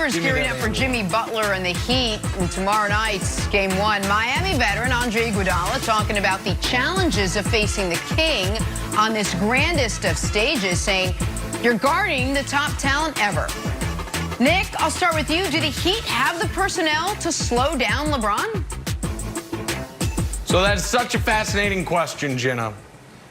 Rivers gearing up for Jimmy Butler and the Heat in tomorrow night's Game 1. Miami veteran Andre Iguodala talking about the challenges of facing the King on this grandest of stages, saying, "You're guarding the top talent ever." Nick, I'll start with you. Do the Heat have the personnel to slow down LeBron? So that's such a fascinating question, Jenna,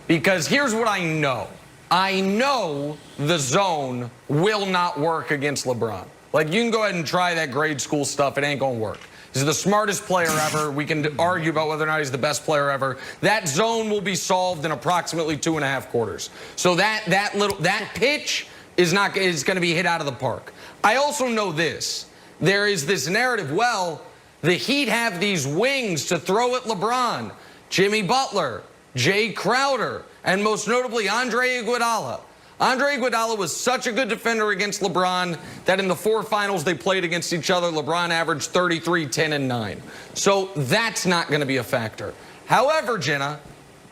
because here's what I know. I know the zone will not work against LeBron. Like, you can go ahead and try that grade school stuff. It ain't going to work. He's the smartest player ever. We can argue about whether or not he's the best player ever. That zone will be solved in approximately 2.5 quarters. So that pitch is going to be hit out of the park. I also know this. There is this narrative, well, the Heat have these wings to throw at LeBron. Jimmy Butler, Jay Crowder, and most notably Andre Iguodala. Andre Iguodala was such a good defender against LeBron that in the 4 finals they played against each other, LeBron averaged 33, 10, and 9. So that's not going to be a factor. However, Jenna,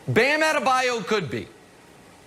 Bam Adebayo could be.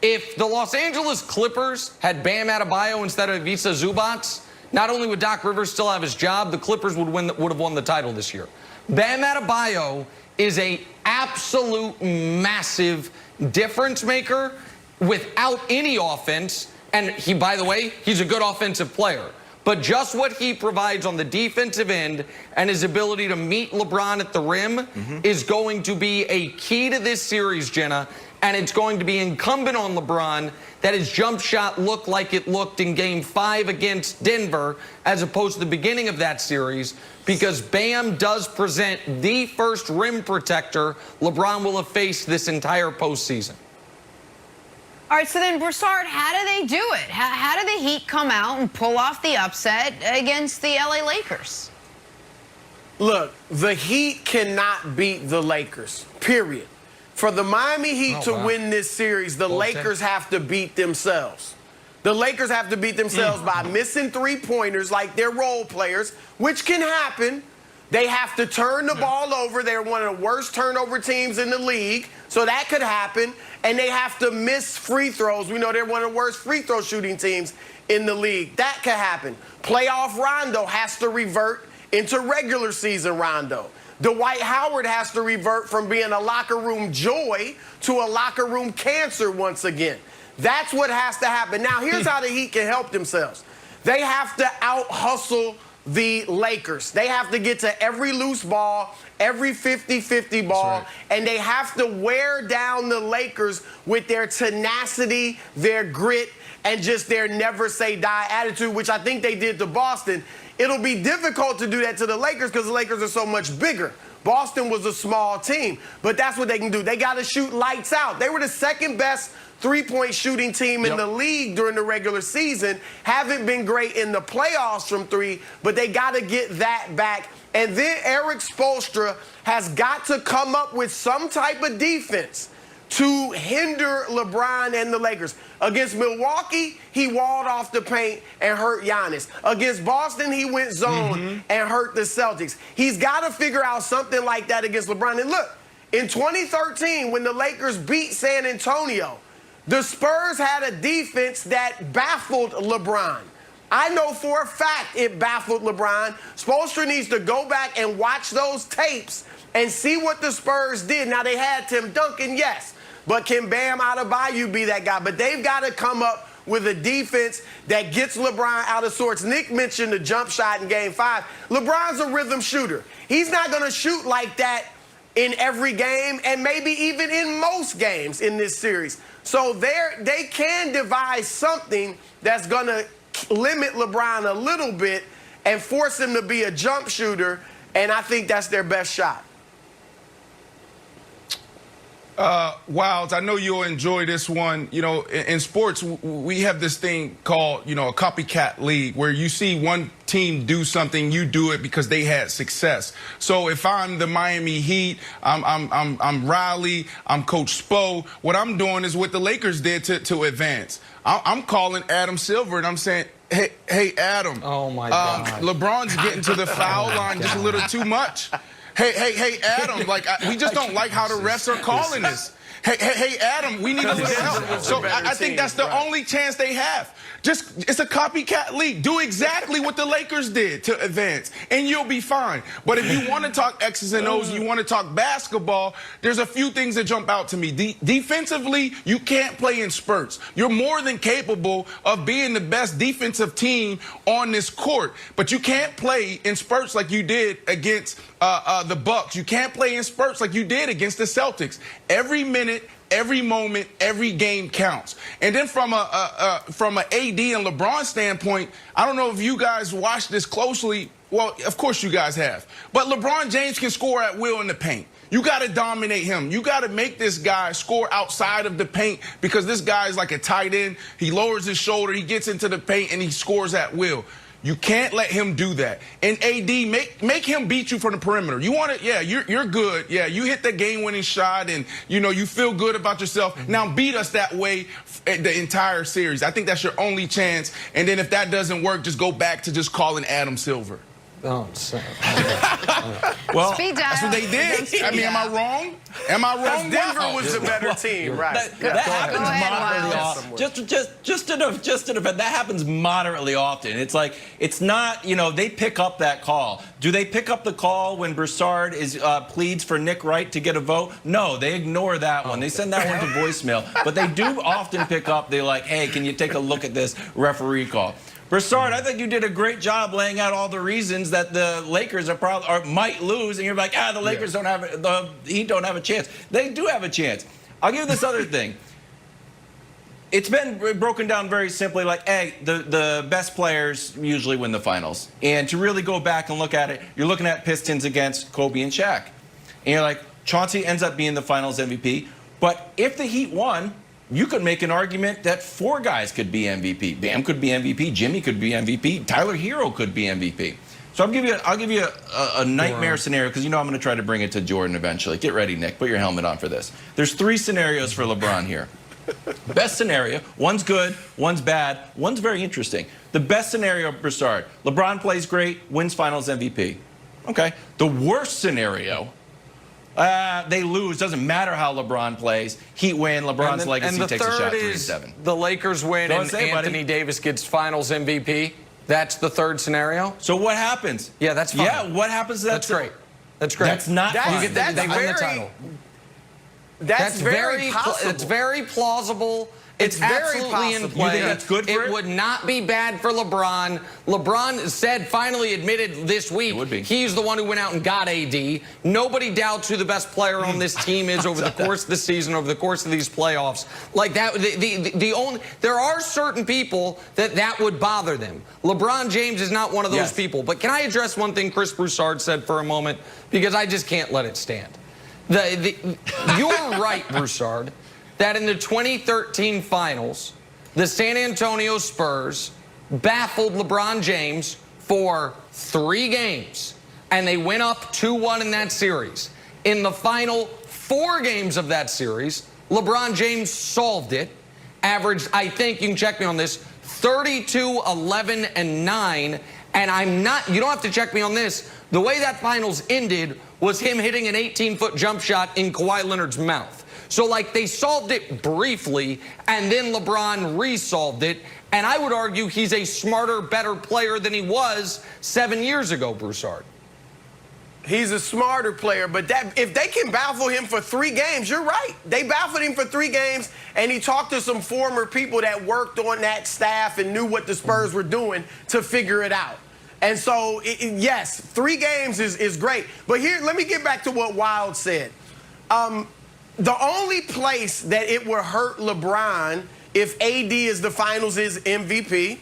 If the Los Angeles Clippers had Bam Adebayo instead of Ivica Zubac, not only would Doc Rivers still have his job, the Clippers would have won the title this year. Bam Adebayo is an absolute massive difference maker without any offense. And he, by the way, he's a good offensive player. But just what he provides on the defensive end and his ability to meet LeBron at the rim is going to be a key to this series, Jenna. And it's going to be incumbent on LeBron that his jump shot look like it looked in Game 5 against Denver as opposed to the beginning of that series, because Bam does present the first rim protector LeBron will have faced this entire postseason. All right, so then, Broussard, how do they do it? How do the Heat come out and pull off the upset against the LA Lakers? Look, the Heat cannot beat the Lakers, period. For the Miami Heat to win this series, the Lakers have to beat themselves. The Lakers have to beat themselves by missing three-pointers like their role players, which can happen. They have to turn the ball over. They're one of the worst turnover teams in the league, so that could happen. And they have to miss free throws. We know they're one of the worst free throw shooting teams in the league. That could happen. Playoff Rondo has to revert into regular season Rondo. Dwight Howard has to revert from being a locker room joy to a locker room cancer once again. That's what has to happen. Now, here's how the Heat can help themselves. They have to out-hustle the Lakers. They have to get to every loose ball, every 50-50 ball, and they have to wear down the Lakers with their tenacity, their grit, and just their never-say-die attitude, which I think they did to Boston. It'll be difficult to do that to the Lakers because the Lakers are so much bigger. Boston was a small team, but that's what they can do. They got to shoot lights out. They were the second best three-point shooting team in the league during the regular season. Haven't been great in the playoffs from three, but they got to get that back. And then Eric Spoelstra has got to come up with some type of defense to hinder LeBron and the Lakers. Against Milwaukee, he walled off the paint and hurt Giannis. Against Boston, he went zone and hurt the Celtics. He's got to figure out something like that against LeBron. And look, in 2013, when the Lakers beat San Antonio, the Spurs had a defense that baffled LeBron. I know for a fact it baffled LeBron. Spoelstra needs to go back and watch those tapes and see what the Spurs did. Now, they had Tim Duncan, yes. But can Bam Adebayo be that guy? But they've got to come up with a defense that gets LeBron out of sorts. Nick mentioned the jump shot in Game 5. LeBron's a rhythm shooter. He's not going to shoot like that in every game and maybe even in most games in this series. So they can devise something that's going to limit LeBron a little bit and force him to be a jump shooter, and I think that's their best shot. Wilds, I know you'll enjoy this one. You know, in sports, we have this thing called, you know, a copycat league, where you see one team do something, you do it because they had success. So if I'm the Miami Heat, I'm Riley, I'm Coach Spo, what I'm doing is what the Lakers did to advance. I'm calling Adam Silver and I'm saying, hey, Adam. Oh, my God. LeBron's getting to the foul line just a little too much. Hey, Adam, like, we just don't like how the refs are calling this. Hey, Adam, we need a little help. So I think that's the only chance they have. It's a copycat league. Do exactly what the Lakers did to advance, and you'll be fine. But if you want to talk X's and O's, and you want to talk basketball, there's a few things that jump out to me. Defensively, you can't play in spurts. You're more than capable of being the best defensive team on this court, but you can't play in spurts like you did against the Bucks. You can't play in spurts like you did against the Celtics. Every minute, every moment, every game counts. And then from a AD and LeBron standpoint, I don't know if you guys watched this closely. Well, of course you guys have. But LeBron James can score at will in the paint. You got to dominate him. You got to make this guy score outside of the paint, because this guy is like a tight end. He lowers his shoulder, he gets into the paint, and he scores at will. You can't let him do that. And AD, make him beat you from the perimeter. You want to, yeah, you're good. Yeah, you hit the game-winning shot, and, you know, you feel good about yourself. Now beat us that way the entire series. I think that's your only chance. And then if that doesn't work, just go back to just calling Adam Silver. Oh, so. Well, Speed that's what they did. I mean, am I wrong? Am I wrong? Denver was the better team, right? That happens moderately often. Just to defend, that happens moderately often. It's like, it's not, you know, they pick up that call. Do they pick up the call when Broussard pleads for Nick Wright to get a vote? No, they ignore that one. They send that one to voicemail. But they do often pick up, they're like, hey, can you take a look at this referee call? Broussard, I think you did a great job laying out all the reasons that the Lakers might lose, and you're like, the Lakers don't have the Heat don't have a chance. They do have a chance. I'll give you this other thing. It's been broken down very simply, like, hey, the best players usually win the finals. And to really go back and look at it, you're looking at Pistons against Kobe and Shaq, and you're like, Chauncey ends up being the Finals MVP. But if the Heat won, you could make an argument that 4 guys could be MVP. Bam could be MVP. Jimmy could be MVP. Tyler Hero could be MVP. So I'll give you a nightmare scenario, because you know I'm going to try to bring it to Jordan eventually. Get ready, Nick. Put your helmet on for this. There's 3 scenarios for LeBron here. Best scenario, one's good, one's bad, one's very interesting. The best scenario, Broussard, LeBron plays great, wins Finals MVP. Okay. The worst scenario, they lose. Doesn't matter how LeBron plays. Heat win. LeBron's legacy takes a shot 3-7. The Lakers win and Anthony Davis gets Finals MVP. That's the third scenario. So what happens? Yeah, that's fine. Yeah, what happens? That's great. That's great. That's not fine. They win the title. That's very possible. It's very plausible. It's very absolutely in possible. play. You think that's good for it? It would not be bad for LeBron. LeBron finally admitted this week, he's the one who went out and got AD. Nobody doubts who the best player on this team is over the course of the season, over the course of these playoffs. Like that, there are certain people that would bother them. LeBron James is not one of those people. But can I address one thing Chris Broussard said for a moment? Because I just can't let it stand. You're right, Broussard, that in the 2013 finals, the San Antonio Spurs baffled LeBron James for 3 games, and they went up 2-1 in that series. In the final 4 games of that series, LeBron James solved it, averaged, I think, you can check me on this, 32, 11, and 9, and you don't have to check me on this. The way that finals ended was him hitting an 18-foot jump shot in Kawhi Leonard's mouth. So, like, they solved it briefly, and then LeBron resolved it. And I would argue he's a smarter, better player than he was 7 years ago, Broussard. He's a smarter player, but if they can baffle him for 3 games, you're right. They baffled him for 3 games, and he talked to some former people that worked on that staff and knew what the Spurs were doing to figure it out. And so, yes, 3 games is great. But here, let me get back to what Wild said. The only place that it will hurt LeBron if AD is the Finals' MVP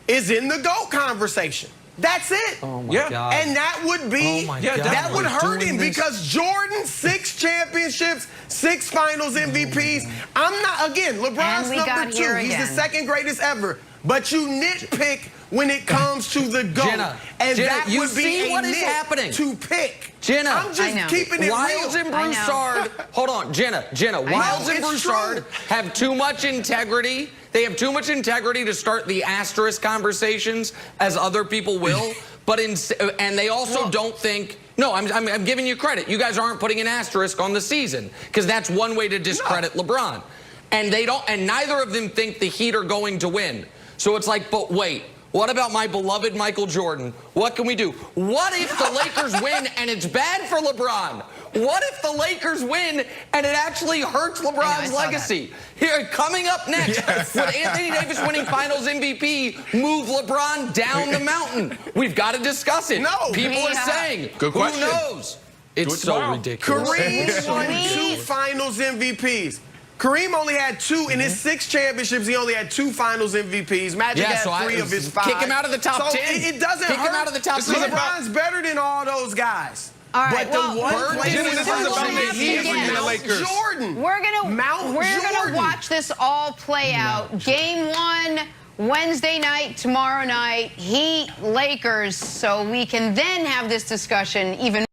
is in the GOAT conversation. That's it. Oh, my God. And that would be, that would hurt him because Jordan, 6 championships, 6 Finals MVPs. I'm not, again, LeBron's number 2. He's the 2nd greatest ever. But you nitpick when it comes to the GOAT. Jenna, that you would be see what is happening to pick. Jenna, I'm just keeping it Wiles real. and Broussard, hold on, Jenna, Wiles and Broussard have too much integrity. They have too much integrity to start the asterisk conversations as other people will. and they also don't think. No, I'm giving you credit. You guys aren't putting an asterisk on the season because that's one way to discredit LeBron. And they don't, and neither of them think the Heat are going to win. So it's like, but wait, what about my beloved Michael Jordan? What can we do? What if the Lakers win and it's bad for LeBron? What if the Lakers win and it actually hurts LeBron's legacy? Here, coming up next, would Anthony Davis winning Finals MVP move LeBron down the mountain? We've got to discuss it. No. People are saying, Good question. Who knows? It's so ridiculous. Kareem won 2 Finals MVPs. Kareem only had 2 in his 6 championships. He only had 2 Finals MVPs. Magic had 3 of his 5. Kick him out of the top 10. It doesn't hurt. Kick him out of the top 10. LeBron's better than all those guys. All right, but the one player this is about the Heat and the Lakers. Jordan. We're gonna watch this all play out. Game 1 Wednesday night, tomorrow night, Heat Lakers, so we can then have this discussion even